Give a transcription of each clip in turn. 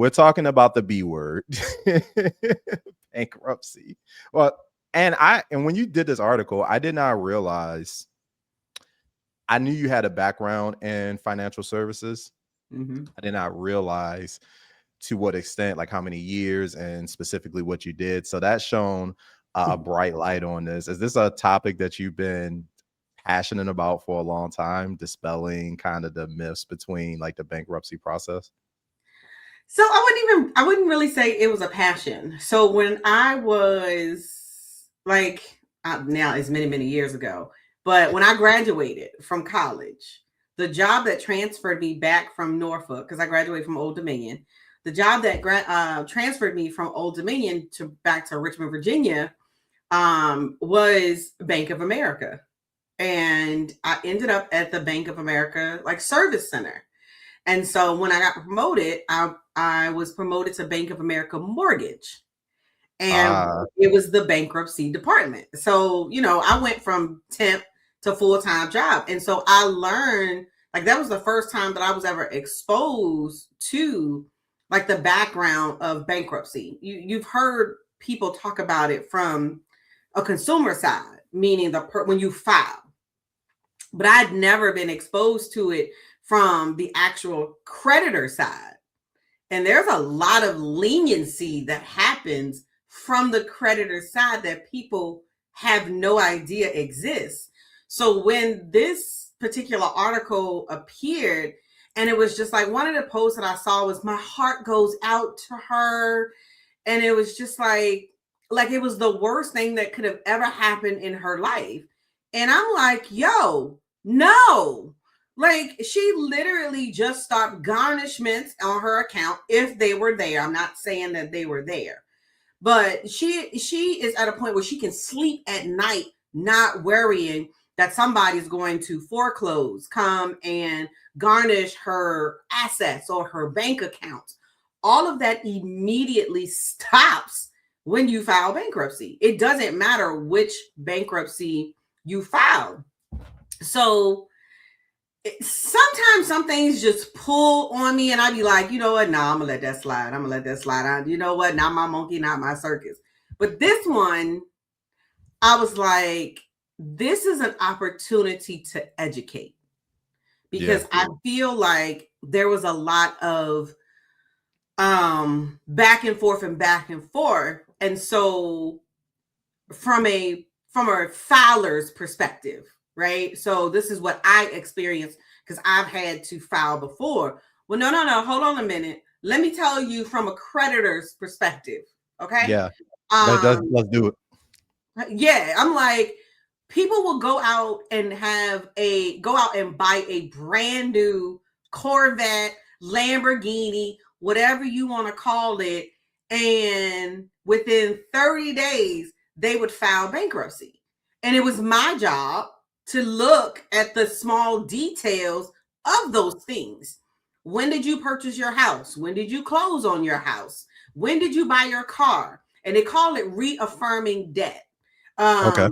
we're talking about the B word, bankruptcy. Well, and when you did this article, I did not realize. I knew you had a background in financial services. I did not realize to what extent, like how many years and specifically what you did. So that's shown a bright light on this. Is this a topic that you've been passionate about for a long time, dispelling kind of the myths between like the bankruptcy process? So I wouldn't really say it was a passion. So when I was like, now it's many, many years ago, but when I graduated from college, the job that transferred me back from Norfolk, because I graduated from Old Dominion, the job that transferred me from Old Dominion to back to Richmond, Virginia, was Bank of America. And I ended up at the Bank of America like service center. And so when I got promoted, I was promoted to Bank of America Mortgage. And it was the bankruptcy department. So, I went from temp to full-time job. And so I learned, like, that was the first time that I was ever exposed to like the background of bankruptcy. You've heard people talk about it from a consumer side, meaning when you file. But I'd never been exposed to it from the actual creditor side. And there's a lot of leniency that happens from the creditor side that people have no idea exists. So when this particular article appeared, and it was just like one of the posts that I saw was, my heart goes out to her. And it was just like it was the worst thing that could have ever happened in her life. And I'm like, yo, no. Like, she literally just stopped garnishments on her account if they were there. I'm not saying that they were there. But she is at a point where she can sleep at night not worrying that somebody's going to foreclose, come and garnish her assets or her bank accounts. All of that immediately stops when you file bankruptcy. It doesn't matter which bankruptcy you file. So sometimes some things just pull on me and I'd be like, you know what? Nah, I'm gonna let that slide. I'm gonna let that slide. You know what? Not my monkey, not my circus. But this one, I was like, this is an opportunity to educate, because I feel like there was a lot of back and forth. And so from a filer's perspective, right? So this is what I experienced because I've had to file before. Well, no. Hold on a minute. Let me tell you from a creditor's perspective. Okay. Yeah. Let's do it. Yeah. I'm like, people will go out and buy a brand new Corvette, Lamborghini, whatever you want to call it. And within 30 days, they would file bankruptcy. And it was my job to look at the small details of those things. When did you purchase your house? When did you close on your house? When did you buy your car? And they call it reaffirming debt. Okay.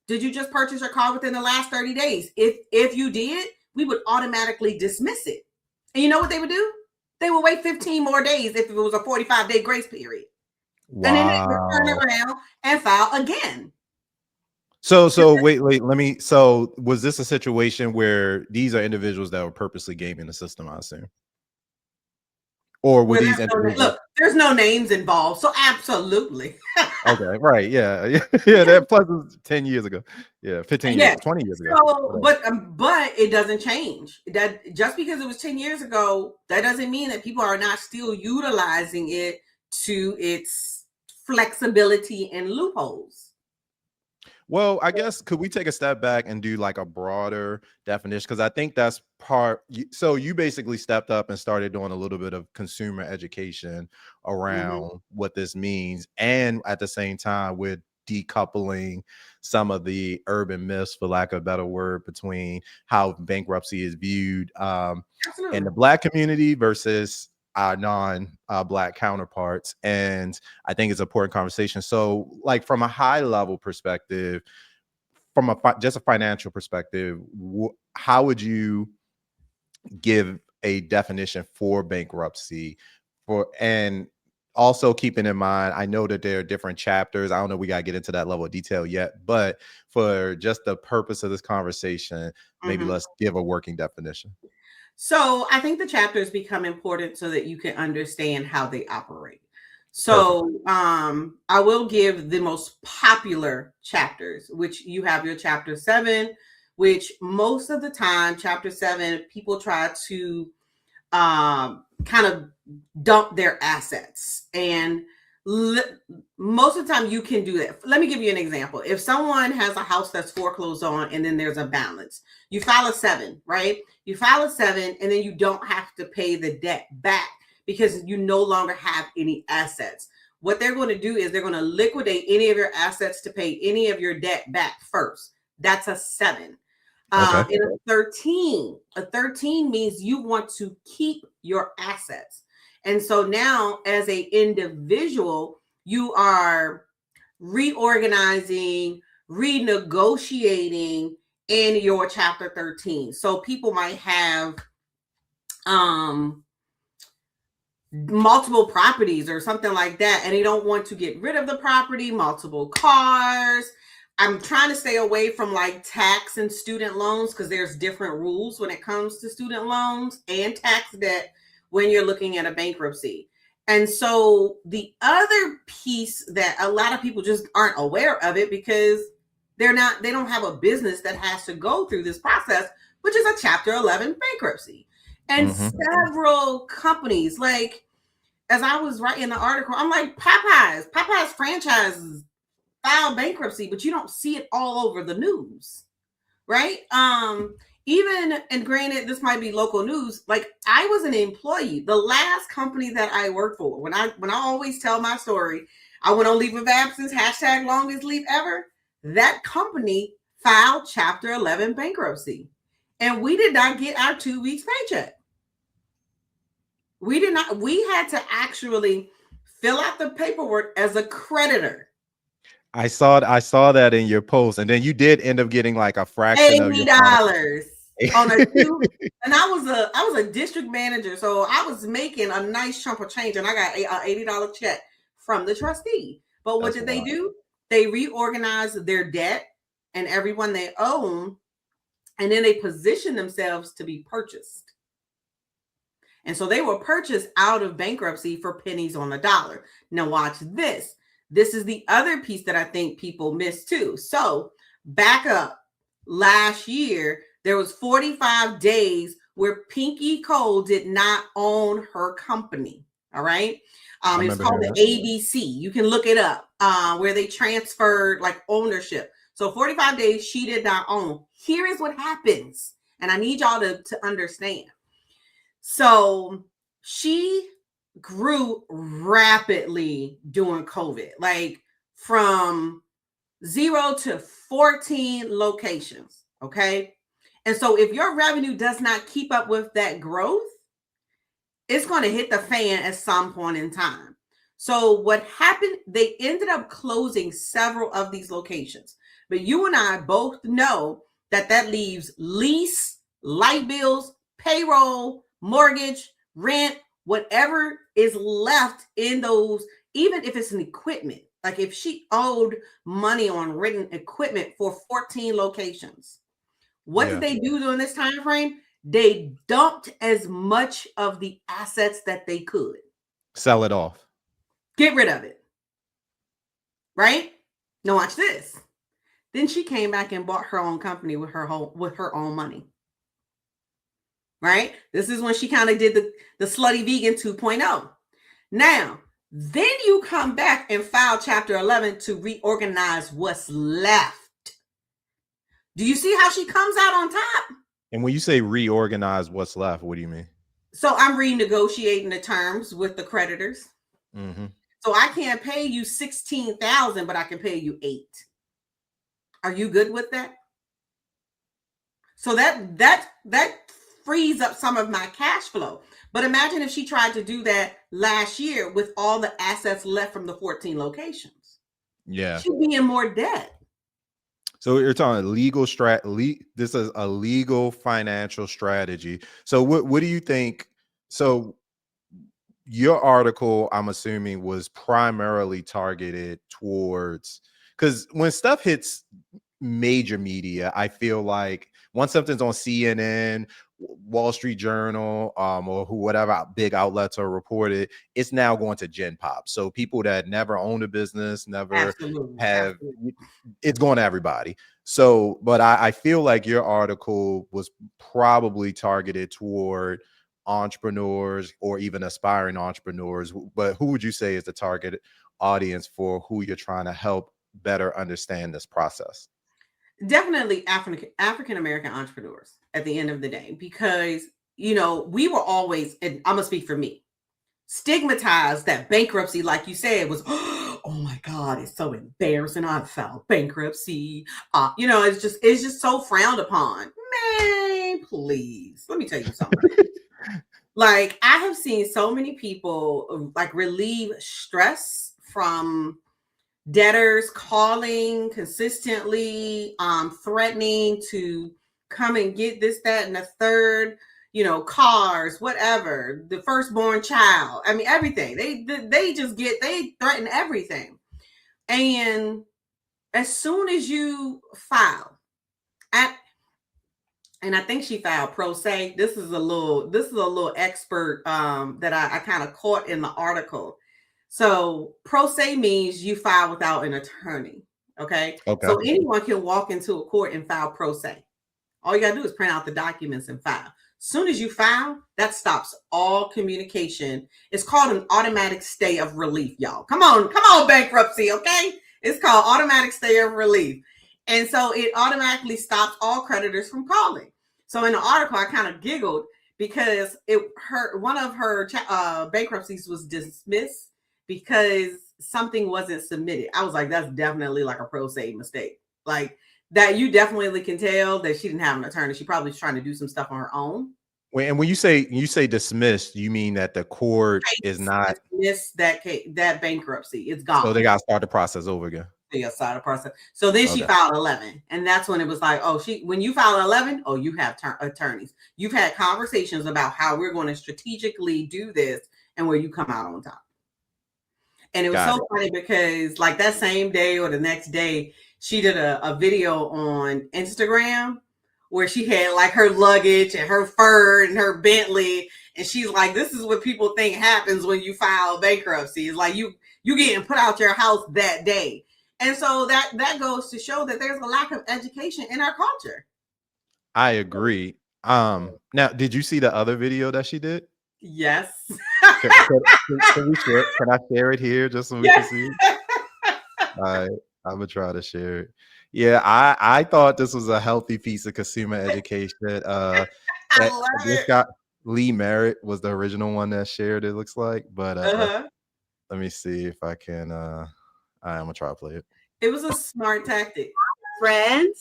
Did you just purchase your car within the last 30 days? If you did, we would automatically dismiss it. And you know what they would do? They would wait 15 more days if it was a 45-day grace period. Wow. And then they would turn around and file again. So wait, so was this a situation where these are individuals that were purposely gaming the system, I assume? Or were these individuals? Look, there's no names involved, so absolutely. Okay, right, yeah. That plus was 10 years ago. Yeah, 15 years, 20 years ago. So, but it doesn't change. That just because it was 10 years ago, that doesn't mean that people are not still utilizing it to its flexibility and loopholes. Well, I guess, could we take a step back and do like a broader definition? Because I think that's so you basically stepped up and started doing a little bit of consumer education around what this means. And at the same time, with decoupling some of the urban myths, for lack of a better word, between how bankruptcy is viewed in the Black community versus our non-Black counterparts. And I think it's an important conversation. So like from a high level perspective, from just a financial perspective, how would you give a definition for bankruptcy And also keeping in mind, I know that there are different chapters. I don't know, we got to get into that level of detail yet, but for just the purpose of this conversation, maybe let's give a working definition. So I think the chapters become important so that you can understand how they operate. So I will give the most popular chapters, which you have your chapter 7, which most of the time, chapter 7, people try to kind of dump their assets. And most of the time you can do that. Let me give you an example. If someone has a house that's foreclosed on and then there's a balance, you file a 7, right? You file a 7 and then you don't have to pay the debt back because you no longer have any assets. What they're going to do is they're going to liquidate any of your assets to pay any of your debt back first. That's a 7. Okay. In a 13 means you want to keep your assets. And so now as an individual, you are reorganizing, renegotiating in your chapter 13. So people might have multiple properties or something like that, and they don't want to get rid of the property, multiple cars. I'm trying to stay away from like tax and student loans because there's different rules when it comes to student loans and tax debt when you're looking at a bankruptcy. And so the other piece that a lot of people just aren't aware of it because they don't have a business that has to go through this process, which is a chapter 11 bankruptcy. And several companies, like as I was writing the article, I'm like, Popeyes franchises file bankruptcy, but you don't see it all over the news, right? Even, and granted, this might be local news. Like I was an employee. The last company that I worked for, when I always tell my story, I went on leave of absence, # longest leave ever. That company filed chapter 11 bankruptcy, and we did not get our 2 weeks paycheck. We did not. We had to actually fill out the paperwork as a creditor. I saw that in your post, and then you did end up getting like a fraction of your $80 on a 2. And I was a district manager, so I was making a nice chunk of change, and I got a $80 check from the trustee. But what did they do? They reorganized their debt and everyone they own, and then they positioned themselves to be purchased. And so they were purchased out of bankruptcy for pennies on the dollar. Now watch this. This is the other piece that I think people miss too. So back up. Last year, there was 45 days where Pinky Cole did not own her company. All right. It's called the ABC. You can look it up where they transferred like ownership. So 45 days she did not own. Here is what happens. And I need y'all to understand. So she grew rapidly during COVID, like from 0 to 14 locations. Okay. And so if your revenue does not keep up with that growth, it's going to hit the fan at some point in time. So what happened, they ended up closing several of these locations. But you and I both know that leaves lease, light bills, payroll, mortgage, rent, whatever is left in those, even if it's an equipment. Like if she owed money on written equipment for 14 locations, what did they do during this time frame? They dumped as much of the assets that they could. Sell it off. Get rid of it. Right? Now watch this. Then she came back and bought her own company with her own money. Right? This is when she kind of did the Slutty Vegan 2.0. Now, then you come back and file chapter 11 to reorganize what's left. Do you see how she comes out on top? And when you say reorganize what's left, what do you mean? So I'm renegotiating the terms with the creditors. So I can't pay you $16,000, but I can pay you $8,000. Are you good with that? So that frees up some of my cash flow. But imagine if she tried to do that last year with all the assets left from the 14 locations. Yeah. She'd be in more debt. So you're talking this is a legal financial strategy. So what do you think? So your article, I'm assuming, was primarily targeted towards, because when stuff hits major media, I feel like once something's on CNN, Wall Street Journal, or whatever big outlets are reported, it's now going to Gen Pop. So people that never owned a business, never Absolutely. have, Absolutely. it's going to everybody. So, but I feel like your article was probably targeted toward entrepreneurs or even aspiring entrepreneurs. But who would you say is the target audience for who you're trying to help better understand this process? Definitely African American entrepreneurs at the end of the day, because we were always, and I'm gonna speak for me, stigmatized that bankruptcy, like you said, was oh my God, it's so embarrassing. I filed bankruptcy. It's just so frowned upon. Man, please, let me tell you something. Like, I have seen so many people like relieve stress from debtors calling consistently, threatening to come and get this, that, and the third, cars, whatever, the firstborn child. I mean, everything. They threaten everything. And as soon as you file, and I think she filed pro se. This is a little expert that I kind of caught in the article. So pro se means you file without an attorney. Okay. Okay. So anyone can walk into a court and file pro se. All you gotta do is print out the documents and file. Soon as you file, that stops all communication. It's called an automatic stay of relief, y'all. Come on, bankruptcy, okay? It's called automatic stay of relief. And so it automatically stops all creditors from calling. So in the article, I kind of giggled because one of her bankruptcies was dismissed because something wasn't submitted. I was like, that's definitely like a pro se mistake. Like, that you definitely can tell that she didn't have an attorney. She probably was trying to do some stuff on her own. And when you say dismissed, you mean that the court is not dismissed that bankruptcy. It's so gone. they got to start the process over again. So then she filed 11, and that's when it was like, when you file 11, you have attorneys. You've had conversations about how we're going to strategically do this, and where you come out on top. And it was funny because like that same day or the next day, she did a video on Instagram where she had like her luggage and her fur and her Bentley. And she's like, this is what people think happens when you file bankruptcy. It's like you getting put out your house that day. And so that goes to show that there's a lack of education in our culture. I agree. Now, did you see the other video that she did? Yes. Can I share it here just so we can see? All right, I'm gonna try to share it. Yeah, I thought this was a healthy piece of consumer education. I love it. Lee Merritt was the original one that shared, it looks like. But let me see if I can. I'm gonna try to play it. It was a smart tactic. Friends,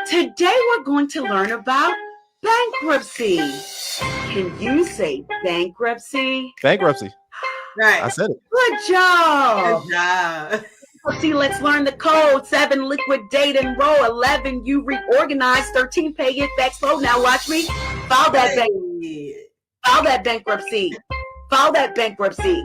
today we're going to learn about bankruptcy. Can you say bankruptcy? Bankruptcy. Right. I said it. Good job. Good job. See, let's learn the code. 7, liquidate and roll. 11, you reorganize. 13, pay it back slow. Now watch me. File that bankruptcy. File that bankruptcy. File that bankruptcy.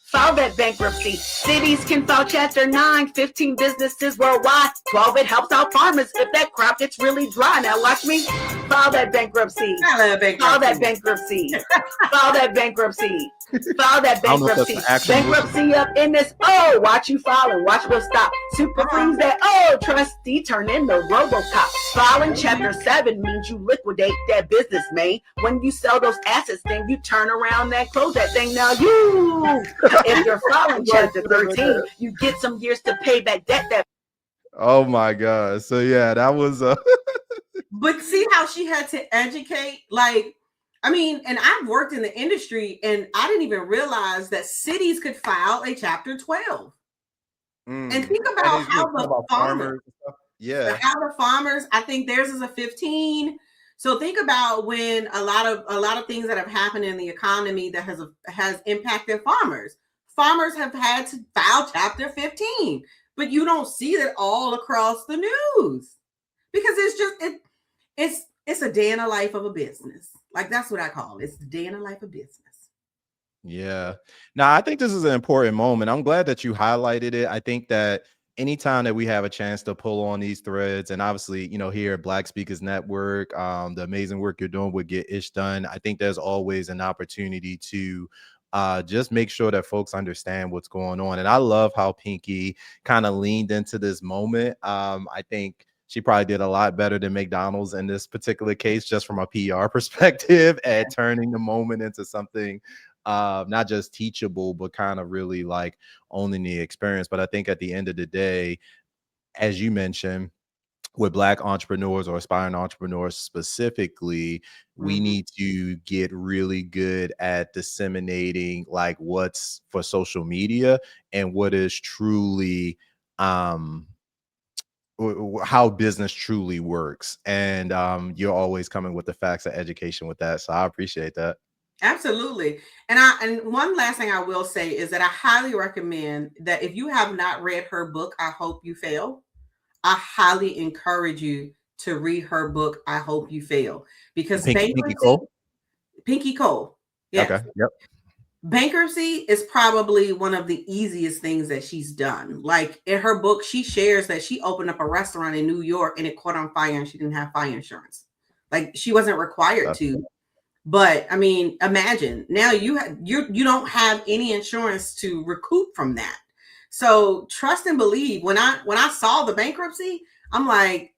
File that bankruptcy. Cities can file Chapter 9. 15 businesses worldwide. 12, it helps out farmers if that crop gets really dry. Now watch me. File that bankruptcy. File that bankruptcy. File that bankruptcy. File that bankruptcy. Bankruptcy up in this. Oh, watch you file and watch will stop. Super freeze that. Oh, trustee turn in the RoboCop. Filing Chapter 7 means you liquidate that business, man. When you sell those assets, then you turn around and close that thing. Now you, if you're filing Chapter 13, you get some years to pay back debt. Oh my God! So yeah, that was. But see how she had to educate, like. I mean, and I've worked in the industry and I didn't even realize that cities could file a Chapter 12. And think about how the farmers, how the farmers, I think theirs is a 15. So think about when a lot of things that have happened in the economy that has impacted farmers. Farmers have had to file Chapter 15, but you don't see that all across the news because it's a day in the life of a business. Like, that's what I call it. It's the day in the life of business. Yeah. Now, I think this is an important moment. I'm glad that you highlighted it. I think that anytime that we have a chance to pull on these threads, and obviously, here at Black Speakers Network, the amazing work you're doing with Get Ish Done, I think there's always an opportunity to just make sure that folks understand what's going on. And I love how Pinky kind of leaned into this moment. I think she probably did a lot better than McDonald's in this particular case, just from a PR perspective, at turning the moment into something not just teachable, but kind of really like owning the experience. But I think at the end of the day, as you mentioned, with Black entrepreneurs or aspiring entrepreneurs specifically, we need to get really good at disseminating like what's for social media and what is truly how business truly works. And you're always coming with the facts of education with that. So I appreciate that. Absolutely. And one last thing I will say is that I highly recommend that if you have not read her book, I Hope You Fail, I highly encourage you to read her book, I Hope You Fail, because Pinky Cole. Pinky Cole. Yes. Okay. Yep. Bankruptcy is probably one of the easiest things that she's done. Like in her book, she shares that she opened up a restaurant in New York and it caught on fire and she didn't have fire insurance. Like she wasn't required to. But I mean, imagine now you don't have any insurance to recoup from that. So trust and believe. When I saw the bankruptcy, I'm like,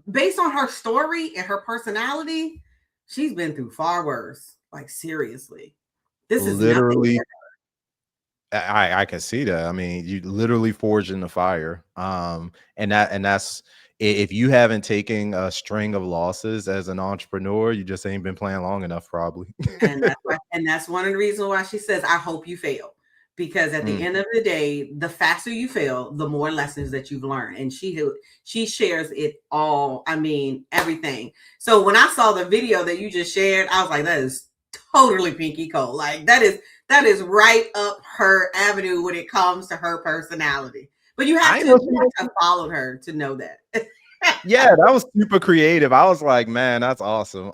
based on her story and her personality, she's been through far worse. Like seriously, this is literally. nothing. I can see that. I mean, you literally forged in the fire. And that's if you haven't taken a string of losses as an entrepreneur, you just ain't been playing long enough, probably. and that's one of the reasons why she says, I hope you fail. Because at the end of the day, the faster you fail, the more lessons that you've learned. And she shares it all. I mean, everything. So when I saw the video that you just shared, I was like, that is totally Pinky Cole. Like that is right up her avenue when it comes to her personality. But you have to follow her to know that. Yeah, that was super creative. I was like, man, that's awesome.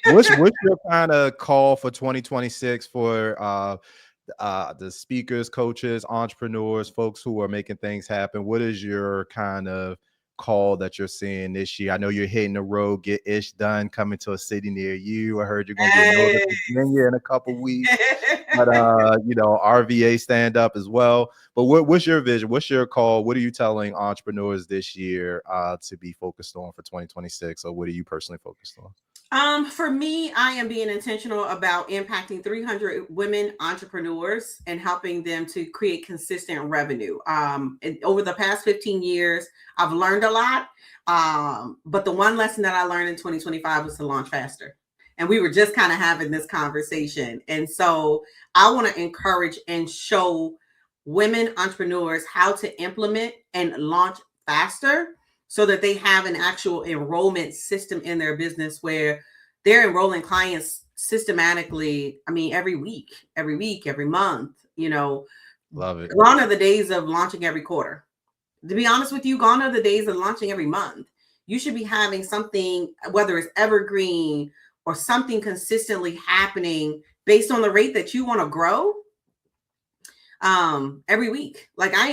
What's your kind of call for 2026 for the speakers, coaches, entrepreneurs, folks who are making things happen? What is your kind of call that you're seeing this year? I know you're hitting the road, Get Ish Done, coming to a city near you. I heard you're going to be in Northern Virginia in a couple weeks. But RVA stand up as well. But what's your vision? What's your call? What are you telling entrepreneurs this year to be focused on for 2026? Or what are you personally focused on? For me, I am being intentional about impacting 300 women entrepreneurs and helping them to create consistent revenue. And over the past 15 years, I've learned a lot. But the one lesson that I learned in 2025 was to launch faster. And we were just kind of having this conversation. And so I want to encourage and show women entrepreneurs how to implement and launch faster, so that they have an actual enrollment system in their business where they're enrolling clients systematically. I mean, every week, every month, Love it. Gone are the days of launching every quarter. To be honest with you, gone are the days of launching every month. You should be having something, whether it's evergreen or something consistently happening based on the rate that you want to grow. Every week. Like I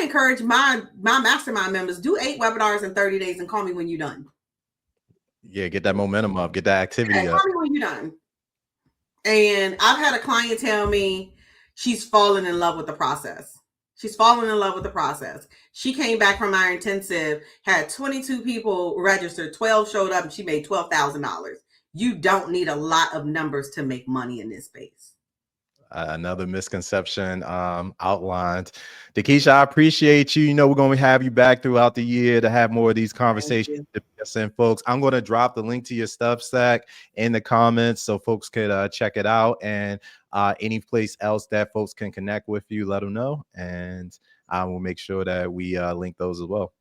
encourage my mastermind members, do 8 webinars in 30 days and call me when you're done. Yeah, get that momentum up, get that activity up. Call me when you're done. And I've had a client tell me she's fallen in love with the process. She came back from our intensive, had 22 people registered, 12 showed up, and she made $12,000. You don't need a lot of numbers to make money in this space. Another misconception outlined. DeKesha, I appreciate you. We're going to have you back throughout the year to have more of these conversations. And folks, I'm going to drop the link to your Substack in the comments so folks could check it out. And any place else that folks can connect with you, let them know. And I will make sure that we link those as well.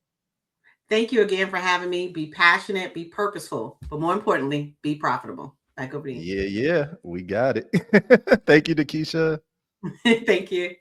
Thank you again for having me. Be passionate, be purposeful, but more importantly, be profitable. Back over to you. Yeah, we got it. Thank you, DeKesha. Thank you.